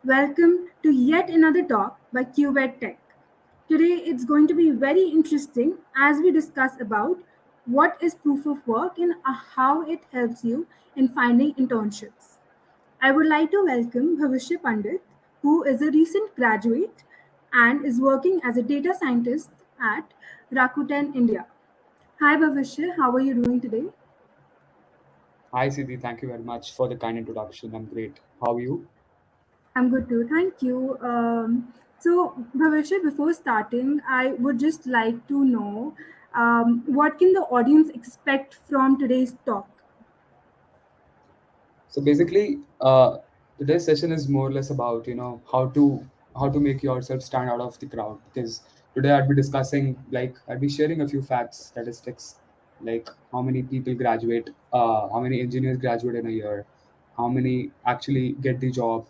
Welcome to yet another talk by QVET Tech. Today it's going to be very interesting as we discuss about what is proof of work and how it helps you in finding internships. I would like to welcome Bhavishya Pandit, who is a recent graduate and is working as a data scientist at Rakuten India. Hi Bhavishya, how are you doing today? Hi, Siddhi. Thank you very much for the kind introduction. I'm great. How are you? I'm good too. Thank you. Bhavishya, before starting, I would just like to know what can the audience expect from today's talk? So basically, today's session is more or less about how to make yourself stand out of the crowd. Because today I'd be discussing I'd be sharing a few facts, statistics, like how many people graduate, how many engineers graduate in a year, how many actually get the job,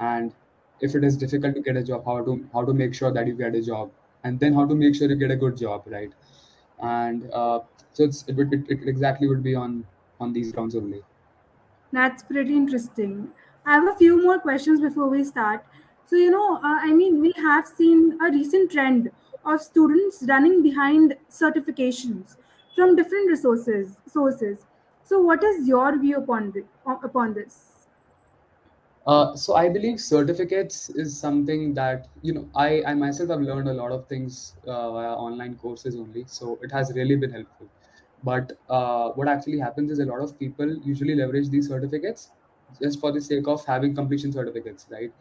and if it is difficult to get a job, how to make sure that you get a job, and then how to make sure you get a good job, right? And so it exactly would be on these grounds only. That's pretty interesting. I have a few more questions before we start. We have seen a recent trend of students running behind certifications from different resources sources. So, what is your view upon this? So I believe certificates is something that I myself have learned a lot of things via online courses only. So it has really been helpful. But what actually happens is a lot of people usually leverage these certificates just for the sake of having completion certificates, right?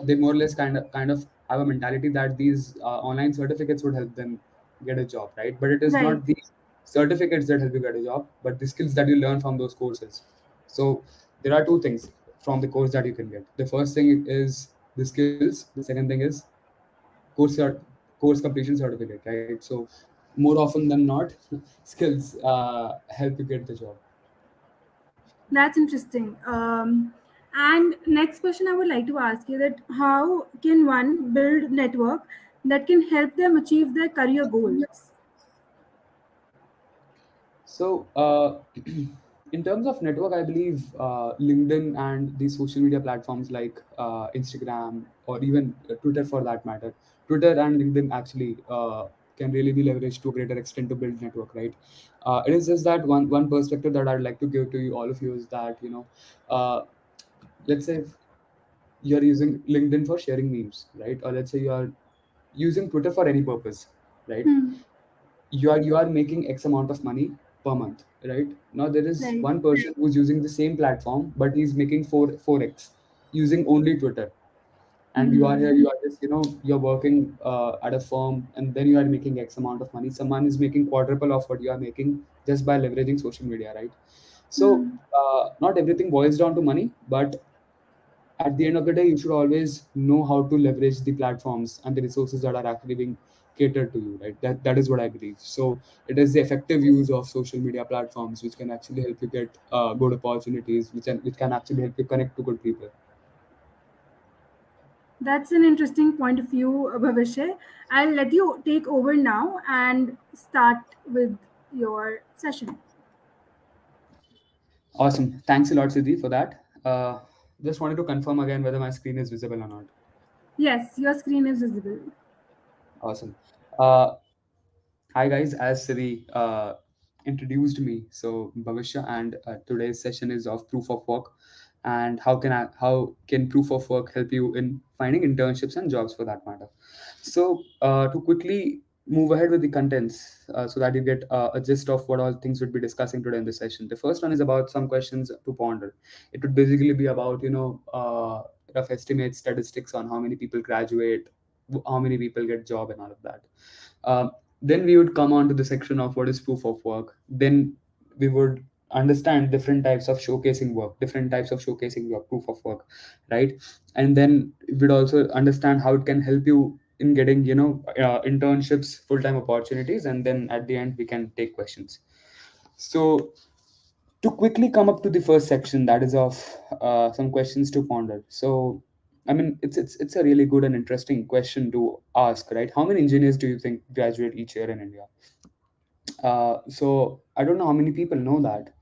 They more or less kind of have a mentality that these online certificates would help them get a job, right? But it is Right. not the certificates that help you get a job, but the skills that you learn from those courses. So there are two things from the course that you can get. The first thing is the skills. The second thing is course cert- course completion certificate, right? So more often than not, skills help you get the job. That's interesting. And next question I would like to ask you that how can one build network that can help them achieve their career goals? So, in terms of network, I believe LinkedIn and these social media platforms like Instagram or even Twitter for that matter, Twitter and LinkedIn actually can really be leveraged to a greater extent to build network, right? It is just that one perspective that I'd like to give to you, all of you, is that uh, let's say if you're using LinkedIn for sharing memes, right? Or let's say you are using Twitter for any purpose, right? Hmm. You are making X amount of money per month, right? Now there is Right. one person who's using the same platform, but he's making four x using only Twitter. And you are Hmm. here, you are just you're working at a firm, and then you are making X amount of money. Someone is making quadruple of what you are making just by leveraging social media, right? So Hmm. not everything boils down to money, but at the end of the day, you should always know how to leverage the platforms and the resources that are actually being catered to you, right? That is what I believe. So it is the effective use of social media platforms which can actually help you get good opportunities, which can actually help you connect to good people. That's an interesting point of view, Bhavishya. I'll let you take over now and start with your session. Awesome. Thanks a lot, Siddhi, for that. Just wanted to confirm again whether my screen is visible or not. Yes, your screen is visible. Awesome. Uh, Hi guys, as Siddhi introduced me, so Bhavishya, and today's session is of proof of work, and how can proof of work help you in finding internships and jobs for that matter. So to quickly move ahead with the contents, so that you get a gist of what all things we'd be discussing today in the session. The first one is about some questions to ponder. It would basically be about rough estimates, statistics on how many people graduate, how many people get job, and all of that. Um, then we would come on to the section of what is proof of work. Then we would understand different types of showcasing work, different types of showcasing work, proof of work, right? And then we'd also understand how it can help you in getting internships, full-time opportunities, and then at the end we can take questions. So to quickly come up to the first section, that is of some questions to ponder. So I mean, it's a really good and interesting question to ask, right? How many engineers do you think graduate each year in India? So I don't know how many people know that,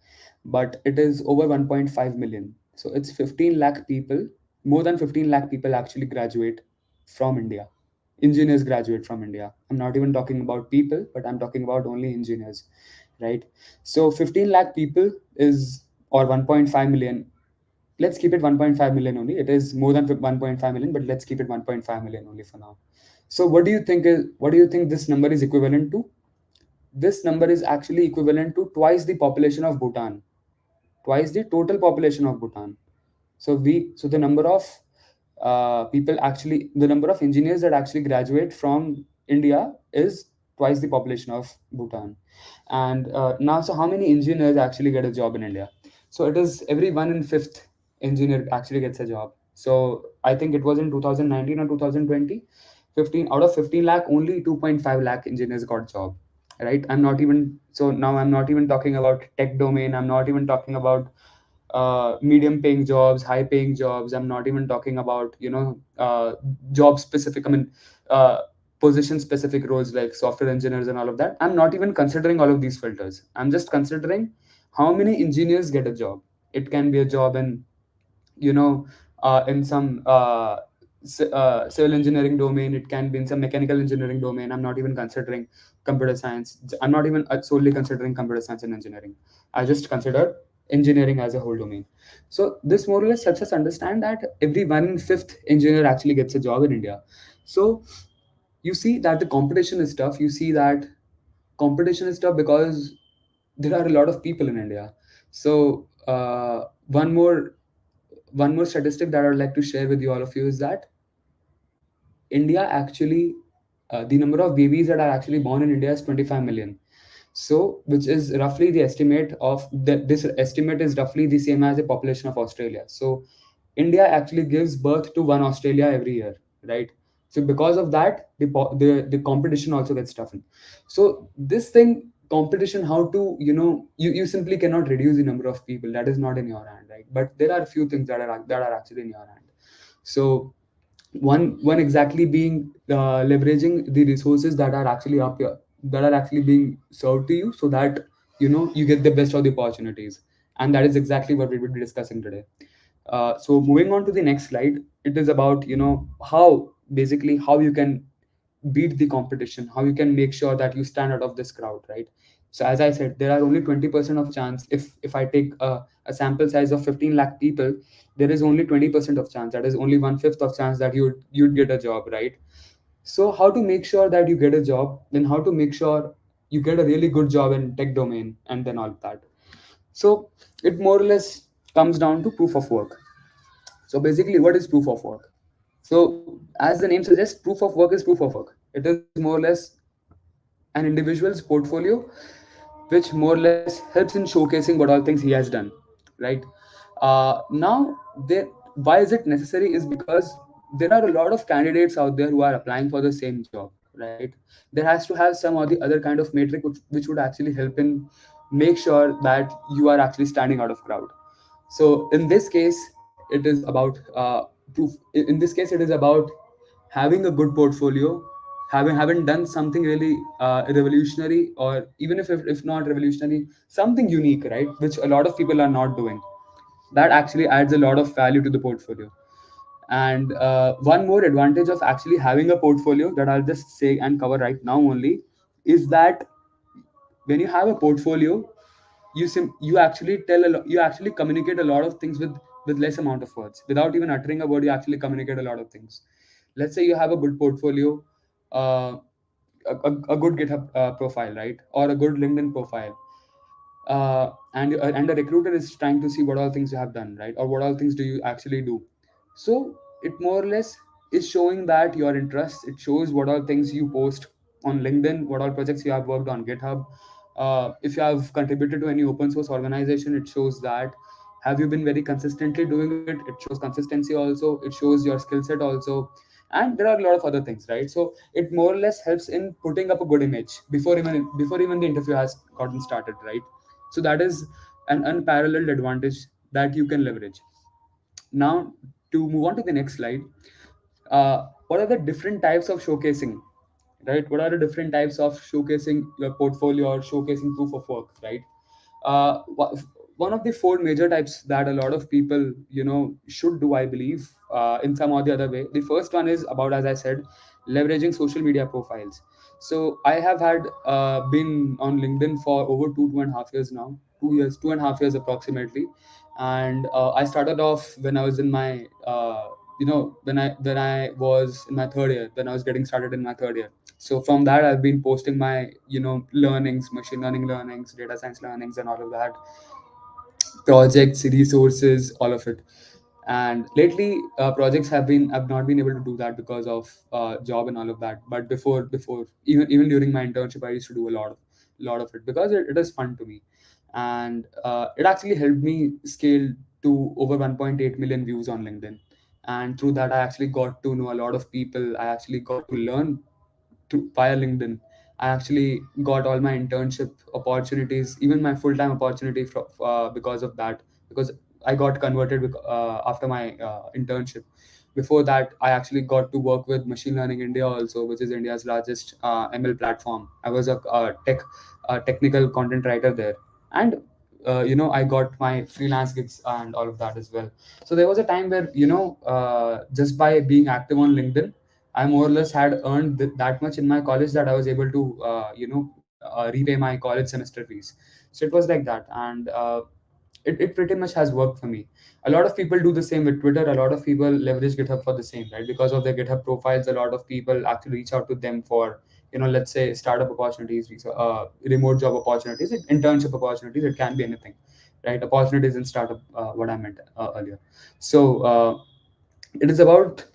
but it is over 1.5 million. So it's 15 lakh people more than 15 lakh people actually graduate from India. Engineers graduate from India. I'm not even talking about people, but I'm talking about only engineers, right? So 15 lakh people is, or 1.5 million. Let's keep it 1.5 million only. It is more than 1.5 million, but let's keep it 1.5 million only for now. So what do you think this number is equivalent to? This number is actually equivalent to twice the population of Bhutan, twice the total population of Bhutan. So the number of people actually, the number of engineers that actually graduate from India is twice the population of Bhutan. And now, so how many engineers actually get a job in India? So it is every one in fifth engineer actually gets a job. So I think it was in 2019 or 2020, 15 out of 15 lakh, only 2.5 lakh engineers got job, right? I'm not even, so now I'm not even talking about tech domain. I'm not even talking about medium paying jobs, high paying jobs. I'm not even talking about, job specific, uh, position specific roles like software engineers and all of that. I'm not even considering all of these filters. I'm just considering how many engineers get a job. It can be a job in, in some civil engineering domain. It can be in some mechanical engineering domain. I'm not even considering computer science. I'm not even solely considering computer science and engineering. I just consider engineering as a whole domain. So this more or less helps us understand that every one in fifth engineer actually gets a job in India. So you see that the competition is tough. You see that competition is tough because there are a lot of people in India. So one more statistic that I would like to share with you, all of you, is that India actually, the number of babies that are actually born in India is 25 million. So, which is roughly the estimate of this estimate is roughly the same as the population of Australia. So, India actually gives birth to one Australia every year, right? So, because of that, the competition also gets toughened. So, this thing, competition, how to, you simply cannot reduce the number of people. That is not in your hand, right? But there are a few things that are actually in your hand. So, one exactly being leveraging the resources that are actually up here, that are actually being served to you, so that you get the best of the opportunities. And that is exactly what we will be discussing today. So moving on to the next slide, it is about how, basically, how you can beat the competition, how you can make sure that you stand out of this crowd, right? So as I said, there are only 20% of chance. If I take a sample size of 15 lakh people, there is only 20% of chance, that is only one fifth of chance that you'd get a job, right? So how to make sure that you get a job, then how to make sure you get a really good job in tech domain, and then all of that. So it more or less comes down to proof of work. So basically, what is proof of work? So as the name suggests, proof of work is proof of work. It is more or less an individual's portfolio, which more or less helps in showcasing what all things he has done, right? Now, why is it necessary? Is because there are a lot of candidates out there who are applying for the same job, right? There has to have some or the other kind of metric which would actually help in make sure that you are actually standing out of crowd. So in this case, it is about proof. In this case, it is about having a good portfolio, having done something really revolutionary, or even if not revolutionary, something unique, right? Which a lot of people are not doing. That actually adds a lot of value to the portfolio. And one more advantage of actually having a portfolio that I'll just say and cover right now only is that when you have a portfolio, you actually you actually communicate a lot of things with less amount of words. Without even uttering a word, you actually communicate a lot of things. Let's say you have a good portfolio, uh, a good GitHub profile, right, or a good LinkedIn profile, and the recruiter is trying to see what all things you have done, right, or what all things do you actually do. So it more or less is showing that your interest. It shows what all things you post on LinkedIn, what all projects you have worked on GitHub. If you have contributed to any open source organization, it shows that. Have you been very consistently doing it? It shows consistency also. It shows your skill set also. And there are a lot of other things, right? So it more or less helps in putting up a good image before even the interview has gotten started, right? So that is an unparalleled advantage that you can leverage. Now, to move on to the next slide, what are the different types of showcasing, right? What are the different types of showcasing your portfolio or showcasing proof of work, right? uh, wha- one of the four major types that a lot of people, should do, I believe, in some or the other way. The first one is about, as I said, leveraging social media profiles. So I have had been on LinkedIn for over 2.5 years now, 2 years, 2.5 years approximately. And I started off when I was in my when I was in my third year, when I was getting started in my third year. So from that, I've been posting my learnings, machine learning learnings, data science learnings, and all of that, projects, resources, all of it. And lately, projects have not been able to do that because of job and all of that. But before, even during my internship, I used to do a lot of it because it is fun to me. And it actually helped me scale to over 1.8 million views on LinkedIn. And through that, I actually got to know a lot of people. I actually got to learn via LinkedIn. I actually got all my internship opportunities, even my full time opportunity because of that. Because I got converted after my internship. Before that, I actually got to work with Machine Learning India also, which is India's largest ML platform. I was technical content writer there, and I got my freelance gigs and all of that as well. So there was a time where just by being active on LinkedIn, I more or less had earned that much in my college that I was able to, repay my college semester fees. So it was like that, and it pretty much has worked for me. A lot of people do the same with Twitter. A lot of people leverage GitHub for the same, right? Because of their GitHub profiles, a lot of people actually reach out to them for, let's say, startup opportunities, remote job opportunities, internship opportunities. It can be anything, right? Opportunities in startup, what I meant earlier. So it is about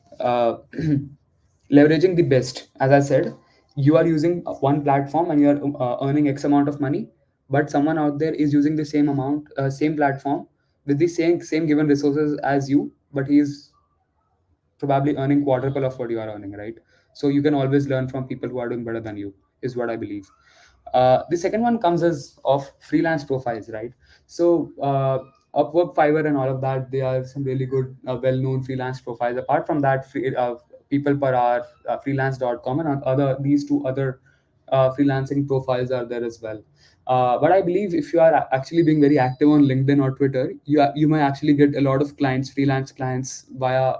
leveraging the best. As I said, you are using one platform and you are earning X amount of money, but someone out there is using the same amount, same platform with the same given resources as you, but he is probably earning quadruple of what you are earning, right? So you can always learn from people who are doing better than you, is what I believe. The second one comes as of freelance profiles, right? So Upwork, Fiverr, and all of that, they are some really good, well-known freelance profiles. Apart from that, people per hour, freelance.com, and other these two other freelancing profiles are there as well. But I believe if you are actually being very active on LinkedIn or Twitter, you might actually get a lot of clients, freelance clients, via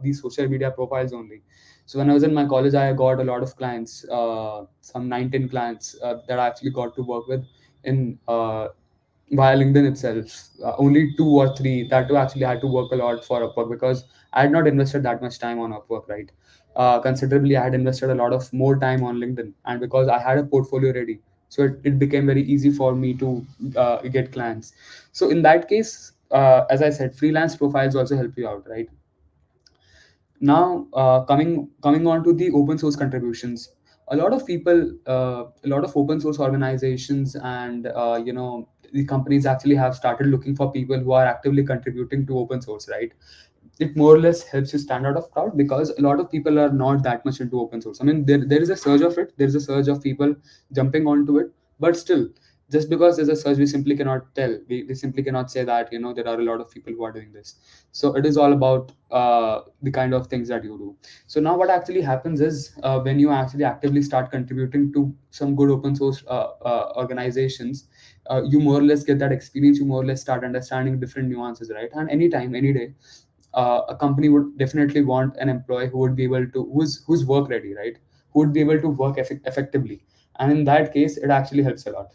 these social media profiles only. So when I was in my college, I got a lot of clients, some 19 clients that I actually got to work with in via LinkedIn itself. Only two or three that too actually had to work a lot for Upwork because I had not invested that much time on Upwork, right? Considerably, I had invested a lot of more time on LinkedIn, and because I had a portfolio ready, so it became very easy for me to get clients. So in that case, as I said, freelance profiles also help you out, right? Now coming on to the open source contributions, a lot of open source organizations and the companies actually have started looking for people who are actively contributing to open source, right? It more or less helps you stand out of crowd because a lot of people are not that much into open source. I mean, there is a surge of it, there's a surge of people jumping onto it, but still, just because there's a surge, we simply cannot tell, we simply cannot say that there are a lot of people who are doing this. So it is all about the kind of things that you do. So now what actually happens is, when you actually actively start contributing to some good open source organizations, you more or less get that experience, you more or less start understanding different nuances, right? And anytime, any day, a company would definitely want an employee who would be able to, who's work ready, right? Who would be able to work effectively. And in that case, it actually helps a lot.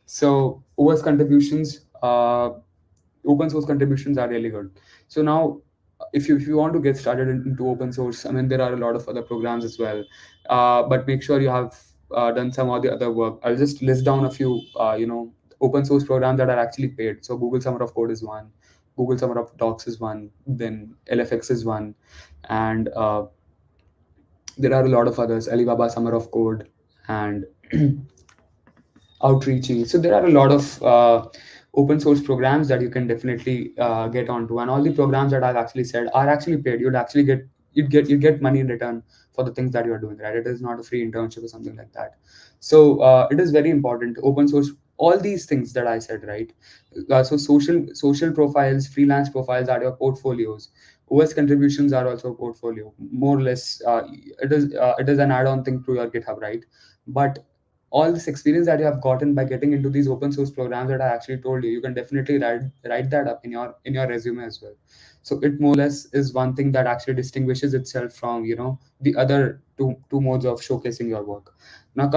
So OS contributions, open source contributions are really good. So now, if you want to get started into open source, I mean, there are a lot of other programs as well, but make sure you have done some of the other work. I'll just list down a few, open source programs that are actually paid. So Google Summer of Code is one, Google Summer of Docs is one, then LFX is one, and there are a lot of others, Alibaba Summer of Code, and Outreachy. So there are a lot of open source programs that you can definitely get onto, and all the programs that I've actually said are actually paid. You'd actually get money in return for the things that you are doing, right? It is not a free internship or something like that. So it is very important. Open source, all these things that I said, right? So social profiles, freelance profiles are your portfolios. OS contributions are also a portfolio, more or less. It is an add-on thing to your GitHub, right? But all this experience that you have gotten by getting into these open source programs that I actually told you, you can definitely write that up in your resume as well. So it more or less is one thing that actually distinguishes itself from, the other two modes of showcasing your work. Now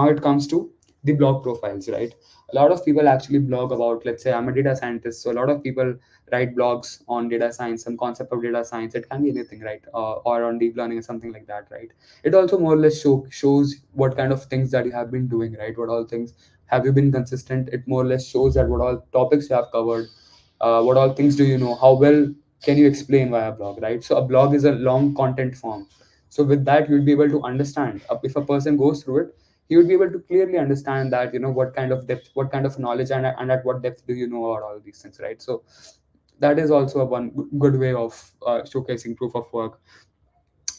it comes to the blog profiles, right? A lot of people actually blog about, let's say I'm a data scientist, so a lot of people write blogs on data science, some concept of data science. It can be anything, right? Or on deep learning or something like that, right? It also more or less shows what kind of things that you have been doing, right? What all things have you been consistent. It more or less shows that what all topics you have covered, what all things do you know, how well can you explain via blog, right? So a blog is a long content form. So with that you'll be able to understand, if a person goes through it, he would be able to clearly understand that, what kind of depth, what kind of knowledge, and at what depth do you know about all these things, right? So that is also a one good way of showcasing proof of work.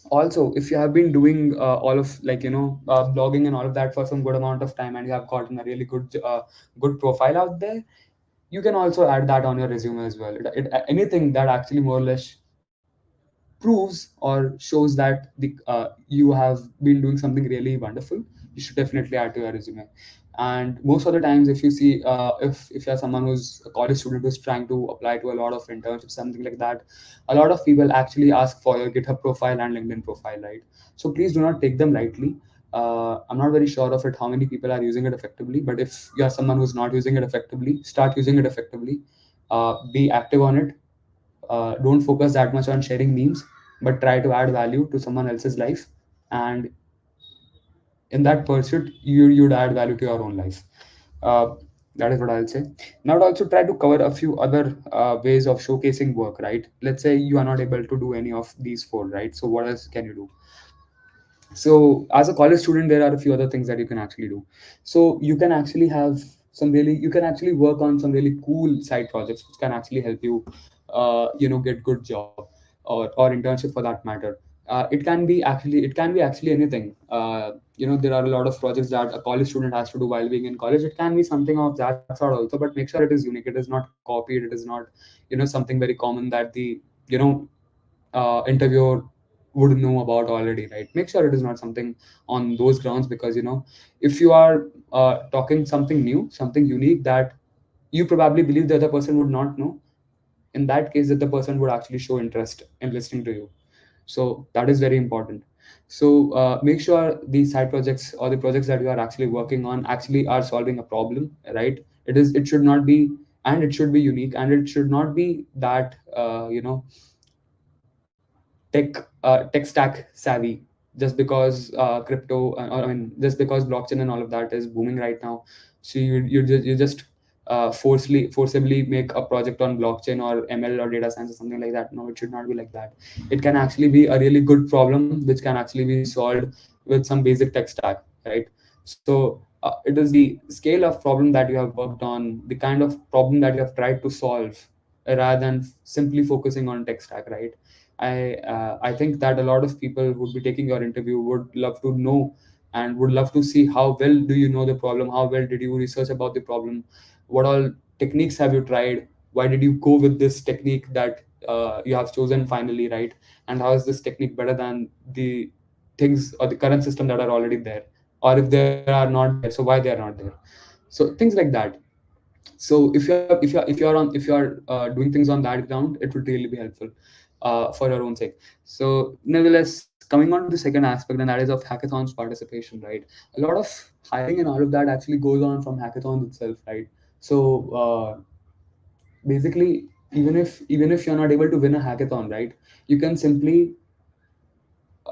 Also, if you have been doing all of, like, blogging and all of that for some good amount of time, and you have gotten a really good profile out there, you can also add that on your resume as well. Anything that actually more or less proves or shows that you have been doing something really wonderful, you should definitely add to your resume. And most of the times, if you see, if you're someone who's a college student who's trying to apply to a lot of internships, something like that, a lot of people actually ask for your GitHub profile and LinkedIn profile, right? So please do not take them lightly. I'm not very sure of it how many people are using it effectively, but if you're someone who's not using it effectively, start using it effectively. Be active on it. Don't focus that much on sharing memes, but try to add value to someone else's life. And in that pursuit, you'd add value to your own life. uh, that is what I'll say. Now I'd also try to cover a few other ways of showcasing work, right? Let's say you are not able to do any of these four, right? So what else can you do? So as a college student, there are a few other things that you can actually do. So you can actually have you can actually work on some really cool side projects which can actually help you get good job, or internship for that matter. It can be actually anything. There are a lot of projects that a college student has to do while being in college. It can be something of that sort also, but make sure it is unique, it is not copied, it is not something very common that the you know interviewer would know about already, right? Make sure it is not something on those grounds, because if you are talking something new, something unique that you probably believe the other person would not know, in that case that the person would actually show interest in listening to you. So that is very important. So make sure the side projects or the projects that you are actually working on actually are solving a problem, right? It should not be, and it should be unique, and it should not be that tech stack savvy, just because crypto, or I mean, just because blockchain and all of that is booming right now. So you just forcibly make a project on blockchain or ML or data science or something like that. No, it should not be like that. It can actually be a really good problem which can actually be solved with some basic tech stack, right? So it is the scale of problem that you have worked on, the kind of problem that you have tried to solve, rather than simply focusing on tech stack, right? I think that a lot of people would be taking your interview would love to know, and would love to see how well do you know the problem, how well did you research about the problem, what all techniques have you tried, why did you go with this technique that you have chosen finally, right? And how is this technique better than the things or the current system that are already there, or if they are not there, so why they are not there. So things like that. So if you are doing things on that ground, it would really be helpful for your own sake. So nevertheless, coming on to the second aspect, and that is of hackathons participation, right? A lot of hiring and all of that actually goes on from hackathons itself, right? So basically, even if you're not able to win a hackathon, right, you can simply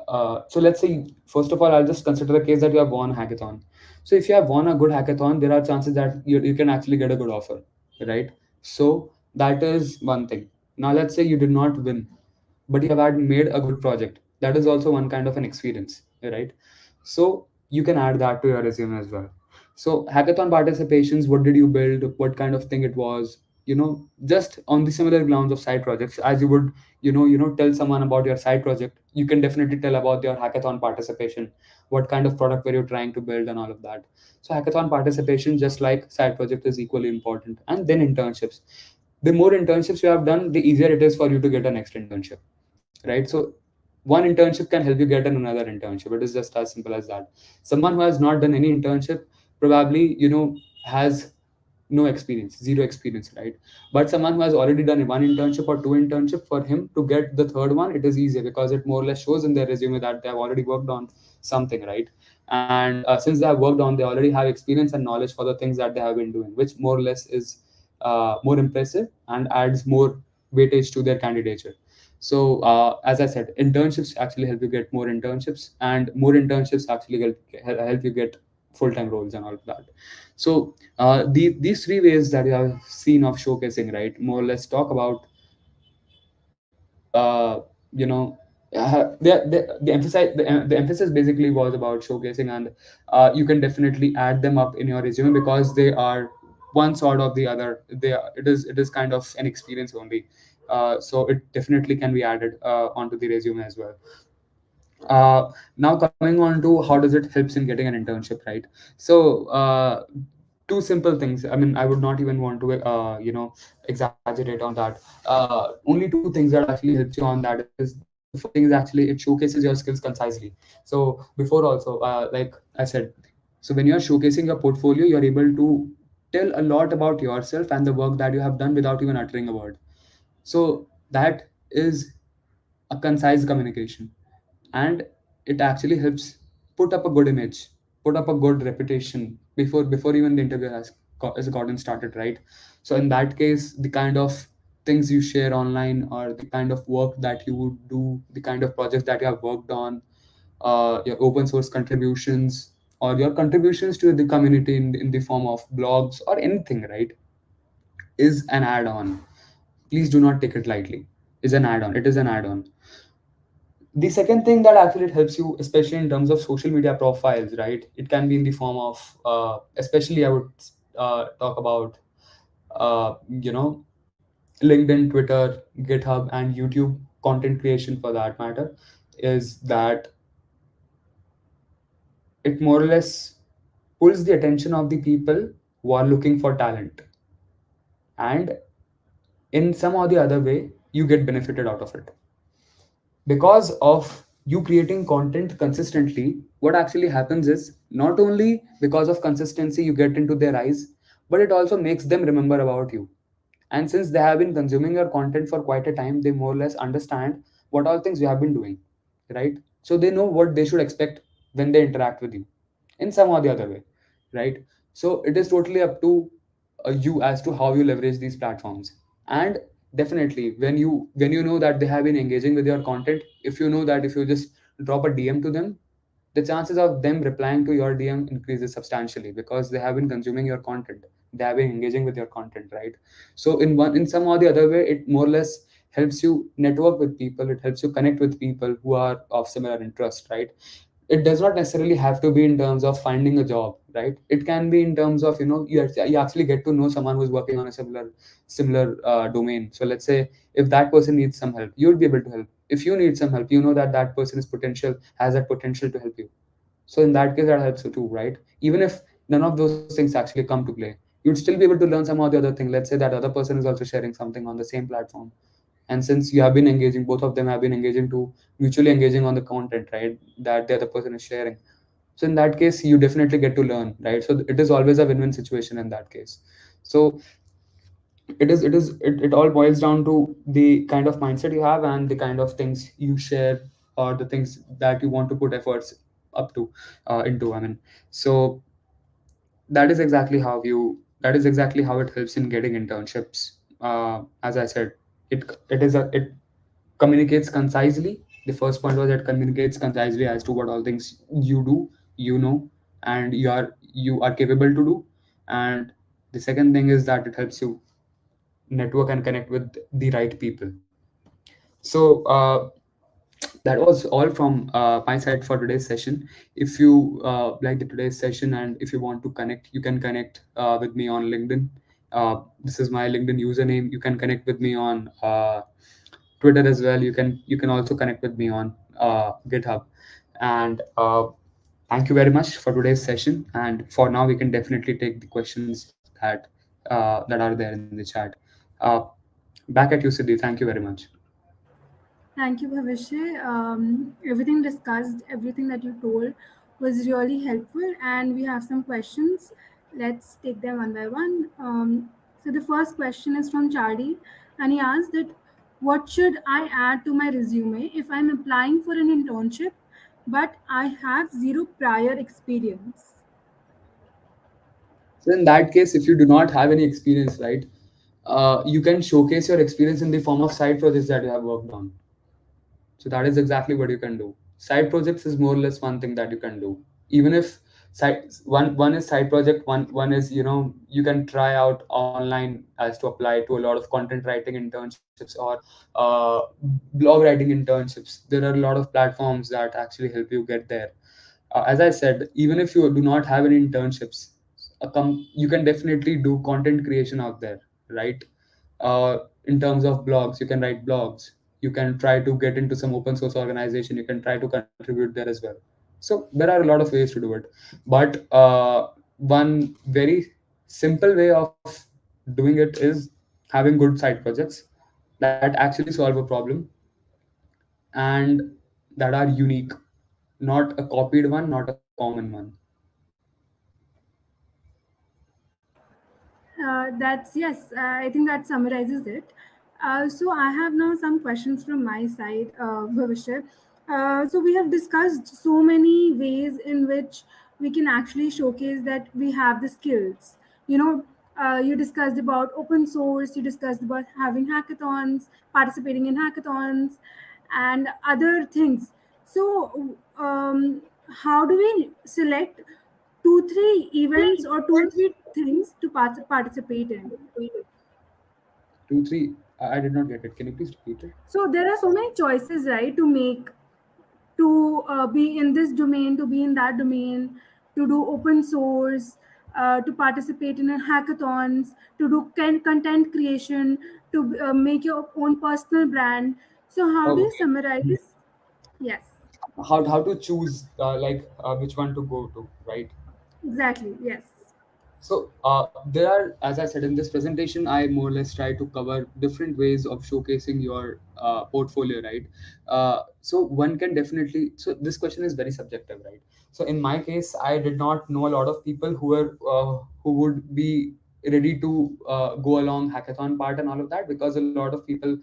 so let's say, first of all, I'll just consider the case that you have won a hackathon. So if you have won a good hackathon, there are chances that you can actually get a good offer, right? So that is one thing. Now let's say you did not win, but you have had made a good project. That is also one kind of an experience, right? So you can add that to your resume as well. So hackathon participations, what did you build, what kind of thing it was, just on the similar grounds of side projects, as you would tell someone about your side project, you can definitely tell about your hackathon participation, what kind of product were you trying to build and all of that. So hackathon participation, just like side project, is equally important. And then internships. The more internships you have done, the easier it is for you to get a next internship, right? So one internship can help you get in another internship. It is just as simple as that. Someone who has not done any internship probably, has no experience, zero experience, right? But someone who has already done one internship or two internship, for him to get the third one, it is easier because it more or less shows in their resume that they have already worked on something, right? And since they have worked on, they already have experience and knowledge for the things that they have been doing, which more or less is more impressive and adds more weightage to their candidature. So as I said, internships actually help you get more internships, and more internships actually help you get full-time roles and all of that. So these three ways that you have seen of showcasing, right, more or less talk about, uh, you know the emphasis basically was about showcasing, and you can definitely add them up in your resume because they are one sort of the other. It is kind of an experience only, so it definitely can be added onto the resume as well. Now coming on to how does it helps in getting an internship, right? So two simple things. I mean, I would not even want to exaggerate on that. Only two things that actually helps you on that is, the first thing is actually it showcases your skills concisely. So before also, like I said, so when you're showcasing your portfolio, you're able to tell a lot about yourself and the work that you have done without even uttering a word. So that is a concise communication, and it actually helps put up a good image, put up a good reputation before even the interview has gotten started, right? So in that case, the kind of things you share online, or the kind of work that you would do, the kind of projects that you have worked on, your open source contributions, or your contributions to the community in the form of blogs or anything, right, is an add-on. Please do not take it lightly. Is an add-on. It is an add-on. The second thing that actually it helps you, especially in terms of social media profiles, right, it can be in the form of, especially I would talk about, you know LinkedIn, Twitter, GitHub, and YouTube content creation for that matter, is that it more or less pulls the attention of the people who are looking for talent, and in some or the other way you get benefited out of it. Because of you creating content consistently, what actually happens is, not only because of consistency you get into their eyes, but it also makes them remember about you. And since they have been consuming your content for quite a time, they more or less understand what all things you have been doing, right? So they know what they should expect when they interact with you in some or the other way, right? So it is totally up to you as to how you leverage these platforms. And definitely, when you know that they have been engaging with your content, if you know that if you just drop a DM to them, the chances of them replying to your DM increases substantially because they have been consuming your content, they have been engaging with your content, right? So in some or the other way, it more or less helps you network with people, it helps you connect with people who are of similar interest, right? It does not necessarily have to be in terms of finding a job, right? It can be in terms of, you actually get to know someone who's working on a similar domain. So let's say if that person needs some help, you'll be able to help. If you need some help, you know that that person has that potential to help you. So in that case, that helps you too, right? Even if none of those things actually come to play, you'd still be able to learn some of the other thing. Let's say that other person is also sharing something on the same platform, and since you have been engaging, both of them have been engaging to mutually engaging on the content, right, that the other person is sharing. So in that case, you definitely get to learn, right? So it is always a win-win situation in that case. So it all boils down to the kind of mindset you have and the kind of things you share, or the things that you want to put efforts up to into, I mean. So that is exactly how it helps in getting internships. As I said, it communicates concisely. The first point was it communicates concisely as to what all things you do, and you are capable to do. And the second thing is that it helps you network and connect with the right people. So that was all from my side for today's session. If you like the today's session, and if you want to connect, you can connect with me on LinkedIn. This is my LinkedIn username. You can connect with me on Twitter as well. You can also connect with me on GitHub. And thank you very much for today's session. And for now, we can definitely take the questions that are there in the chat. Uh, Back at you, Siddhi. Thank you very much. Thank you, Bhavishya. Everything discussed, everything that you told was really helpful, and we have some questions. Let's take them one by one. So, the first question is from Charlie, and he asked that what should I add to my resume if I'm applying for an internship but I have zero prior experience? So in that case, if you do not have any experience, right, you can showcase your experience in the form of side projects that you have worked on. So that is exactly what you can do. Side projects is more or less one thing that you can do. Even if one is side project, one is, you can try out online as to apply to a lot of content writing internships or uh, blog writing internships. There are a lot of platforms that actually help you get there. As I said, even if you do not have any internships, you can definitely do content creation out there, right? In terms of blogs, you can write blogs. You can try to get into some open source organization. You can try to contribute there as well. So there are a lot of ways to do it. But one very simple way of doing it is having good side projects that actually solve a problem and that are unique, not a copied one, not a common one. That's yes. I think that summarizes it. So I have now some questions from my side, Bhavishya. So we have discussed so many ways in which we can actually showcase that we have the skills. You know, you discussed about open source. You discussed about having hackathons, participating in hackathons, and other things. So, how do we select two, three events or two, three things to participate in? Two, three. I did not get it. Can you please repeat it? So there are so many choices, right, to make to be in this domain, to be in that domain, to do open source, to participate in a hackathons, to do content creation, to make your own personal brand. So how do Oh, you okay. summarize? Yes, How to choose which one to go to, right? exactly. Yes. So there are, as I said in this presentation, I more or less try to cover different ways of showcasing your portfolio, right? So one can definitely. So this question is very subjective, right? So in my case, I did not know a lot of people who would be ready to go along hackathon part and all of that, because a lot of people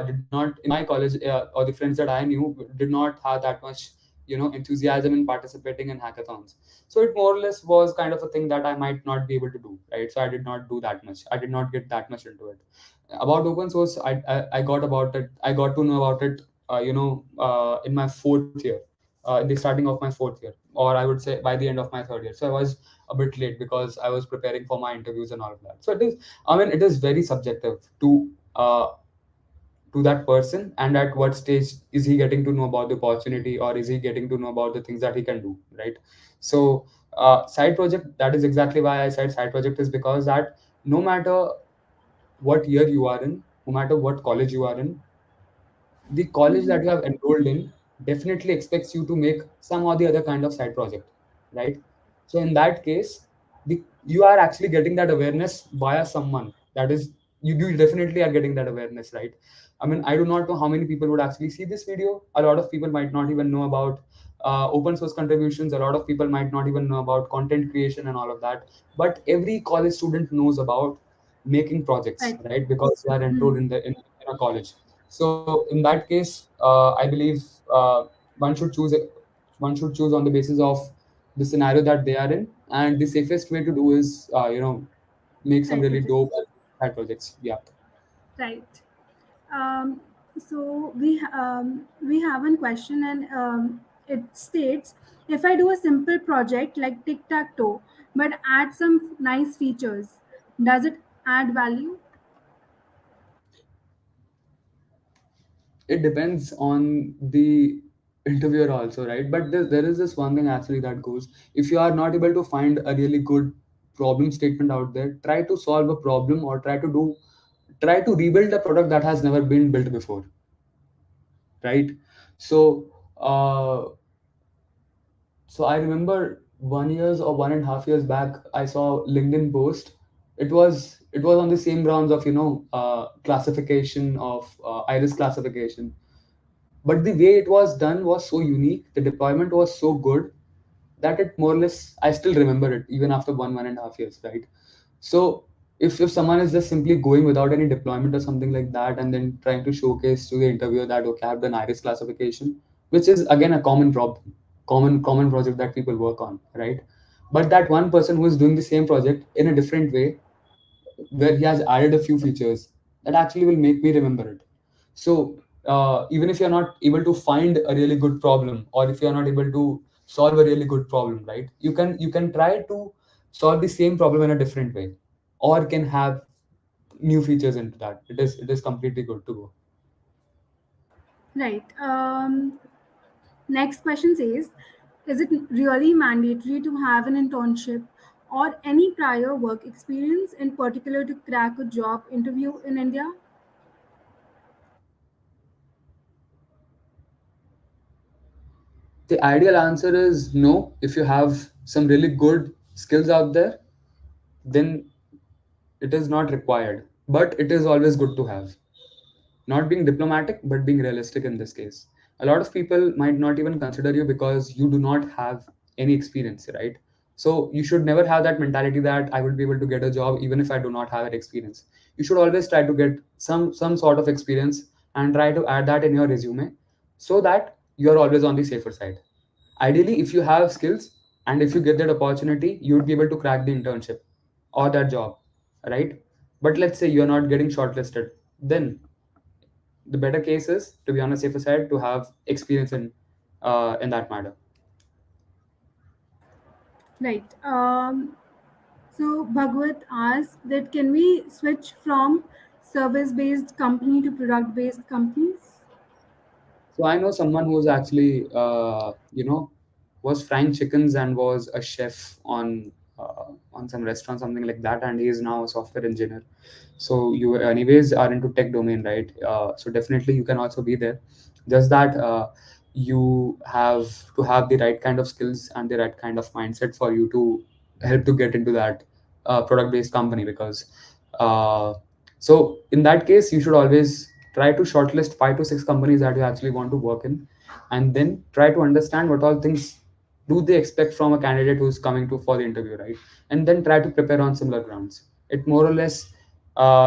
did not in my college, or the friends that I knew did not have that much enthusiasm in participating in hackathons. So it more or less was kind of a thing that I might not be able to do, right? So I did not do that much. I did not get that much into it. About open source, I got about it. I got to know about it, in my fourth year, in the starting of my fourth year, or I would say by the end of my third year. So I was a bit late because I was preparing for my interviews and all of that. So it is, I mean, it is very subjective to that person, and at what stage is he getting to know about the opportunity, or is he getting to know about the things that he can do, right? So side project, that is exactly why I said side project, is because that no matter what year you are in, no matter what college you are in, the college Mhm. that you have enrolled in definitely expects you to make some or the other kind of side project, right? So in that case, you are actually getting that awareness via someone. That is, you definitely are getting that awareness, right? I mean, I do not know how many people would actually see this video. A lot of people might not even know about open source contributions. A lot of people might not even know about content creation and all of that. But every college student knows about making projects, Right. right? Because they are enrolled Mhm. in a college. So in that case, I believe one should choose one should choose on the basis of the scenario that they are in, and the safest way to do is make some Side really projects. dope side projects. Yeah. Right. Um, so we have one question, and it states, if I do a simple project like tic tac toe, but add some nice features, does it add value? It depends on the interviewer also, right? But there is this one thing actually that goes, if you are not able to find a really good problem statement out there, try to solve a problem, or try to rebuild a product that has never been built before, right? So uh, so I remember 1 years or 1.5 years back, I saw LinkedIn post. It was on the same grounds of classification of iris classification. but the way it was done was so unique, the deployment was so good, that it more or less, I still remember it even after 1.5 years, right? So if someone is just simply going without any deployment or something like that, and then trying to showcase to the interviewer that okay, I've done iris classification, which is again a common problem, common project that people work on, right? But that one person who is doing the same project in a different way, where he has added a few features, that actually will make me remember it. So even if you're not able to find a really good problem, or if you're not able to solve a really good problem, right, you can try to solve the same problem in a different way, or can have new features into that. It is completely good to go. Right. Next question says, is it really mandatory to have an internship or any prior work experience in particular to crack a job interview in India? The ideal answer is no. If you have some really good skills out there, then it is not required, but it is always good to have. Not being diplomatic, but being realistic in this case. A lot of people might not even consider you because you do not have any experience, right? So you should never have that mentality that I will be able to get a job even if I do not have an experience. You should always try to get some sort of experience and try to add that in your resume, so that you are always on the safer side. Ideally, if you have skills and if you get that opportunity, you would be able to crack the internship or that job, right? But let's say you're not getting shortlisted, then the better case is to be on a safer side, to have experience in that matter. Right. So Bhagwat asked that can we switch from service-based company to product-based companies? So I know someone who was actually was frying chickens and was a chef on some restaurant, something like that, and he is now a software engineer. So you anyways are into tech domain, right? So definitely you can also be there. Just that you have to have the right kind of skills and the right kind of mindset for you to help to get into that product based company, because uh, so in that case you should always try to shortlist 5 to 6 companies that you actually want to work in, and then try to understand what all things do they expect from a candidate who's coming to for the interview, right? And then try to prepare on similar grounds. It more or less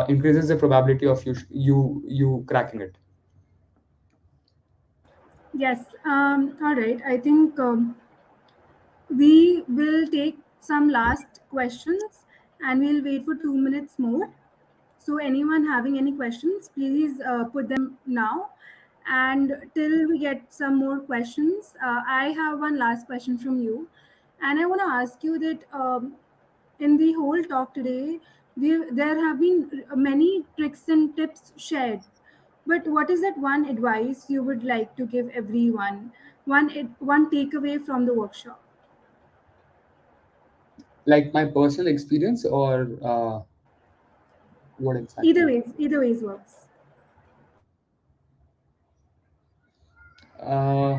increases the probability of you cracking it. Yes. All right. I think we will take some last questions and we'll wait for 2 minutes more. So, anyone having any questions, please put them now. And till we get some more questions, I have one last question from you. And I want to ask you that in the whole talk today, there have been many tricks and tips shared. But what is that one advice you would like to give everyone? One takeaway from the workshop? Like my personal experience, or what exactly? Either ways works. uh,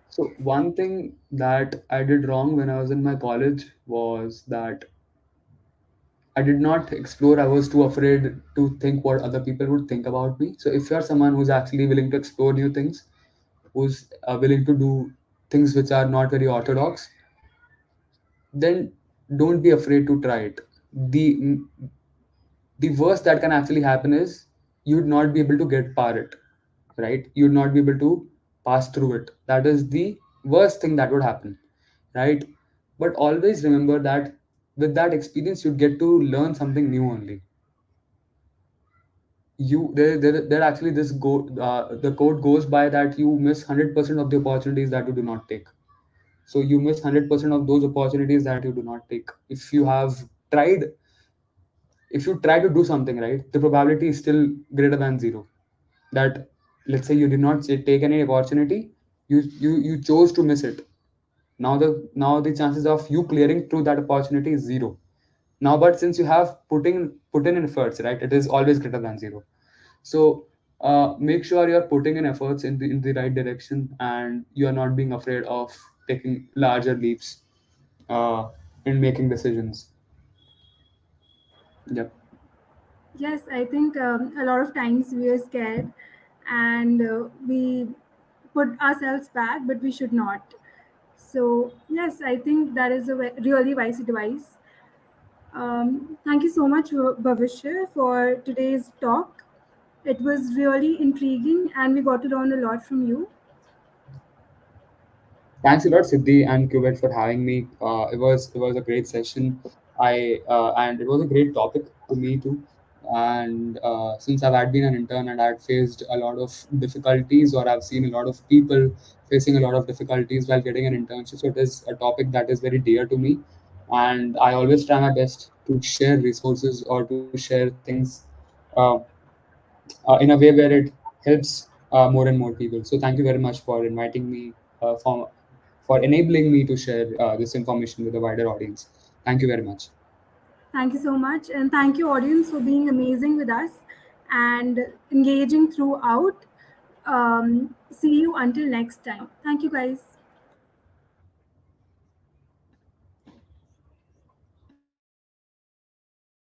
so one thing that I did wrong when I was in my college was that I did not explore. I was too afraid to think what other people would think about me. So if you're someone who's actually willing to explore new things, who's willing to do things which are not very orthodox, then don't be afraid to try it. The worst that can actually happen is you'd not be able to get par it, right? You'd not be able to pass through it. That is the worst thing that would happen, right? But always remember that with that experience, you'd get to learn something new only. There actually the code goes by that you miss 100% of the opportunities that you do not take. So you miss 100% of those opportunities that you do not take. Tried if you try to do something, right, the probability is still greater than zero. That, let's say you did not take any opportunity, you chose to miss it. Now the chances of you clearing through that opportunity is zero now. But since you have put in efforts, right, it is always greater than zero. So make sure you're putting in efforts in the right direction, and you are not being afraid of taking larger leaps uh, in making decisions. Yep. Yes, I think a lot of times we are scared and we put ourselves back, but we should not. So, yes, I think that is a really wise advice. Thank you so much, Bhavishya, for today's talk. It was really intriguing, and we got to learn a lot from you. Thanks a lot, Siddhi and Qubit, for having me. It was a great session. And it was a great topic to me too. And since I've had been an intern and I'd faced a lot of difficulties, or I've seen a lot of people facing a lot of difficulties while getting an internship, so it is a topic that is very dear to me. And I always try my best to share resources or to share things uh, in a way where it helps more and more people. So thank you very much for inviting me, for enabling me to share this information with a wider audience. Thank you very much. Thank you so much. And thank you, audience, for being amazing with us and engaging throughout. See you until next time. Thank you, guys.